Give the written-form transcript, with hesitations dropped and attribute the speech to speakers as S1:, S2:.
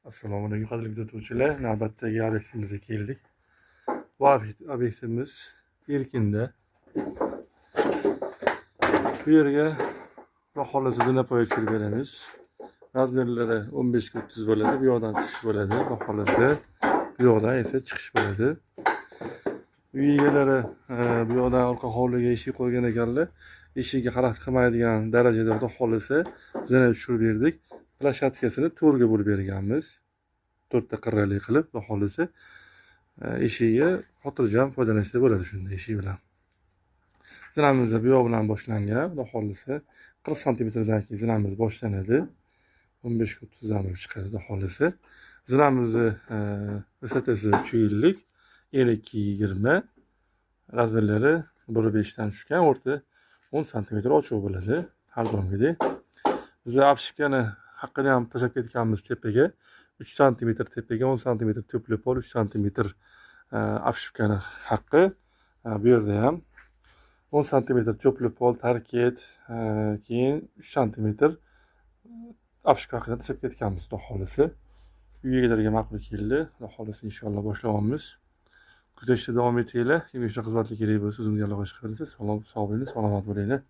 S1: Assalomu alaykum qadrli kuzatuvchilar. Navbatdagi obyektimizga keldik. Bu obyektimiz Erkinda. Bu yerga xohlasa zinapoya tushirib beramiz. Razmerlari 15 ga 30 bo'ladi. Bu yoqdan tushish bo'ladi. Xohlasa bu yoqdan esa chiqish bo'ladi. Uy egalari bu yoqdan orqa hovliga eshik qo'ygan ekanlar. Eshikka xarid qilmaydigan darajada xudo xohlasa zina tushirib berdik. Plashatkasini to'rga bo'lib berganmiz. 4 ta qirrali qilib, xudo xohlasa eshigiga xotirjam foydalanishsa bo'ladi shunda eshik bilan. Zinamiz bu yoq bilan boshlangan. Xudo xohlasa 40 santimetrdan keyin zinamiz boshlanadi. 15 ga 30 dan chiqadi xudo xohlasa. Zinamizni vысотasi 3 yillik, eni 220, razmerlari 1.5 dan tushgan, o'rta 10 santimetr ochiq bo'ladi. Har doimgidek. Biz apshipkani haqqini ham tashlab ketganmiz tepaga. 3 santimetr tepaga, 10 santimetr to'pli pol, 3 santimetr apshipkani haqqi. Bu yerda ham 10 santimetr to'pli pol, tarket, keyin 3 santimetr apshipka haqqidan tashlab ketganmiz xudo xohlasa. Uy egalariga ma'qul keldi. Xudo xohlasa inshaalloh boshlayapmiz. Kuzatishda davom etinglar. Kimga xizmatli kerak bo'lsa o'zimizga aloqa qilasiz. Sog' bo'ling, salomat bo'linglar.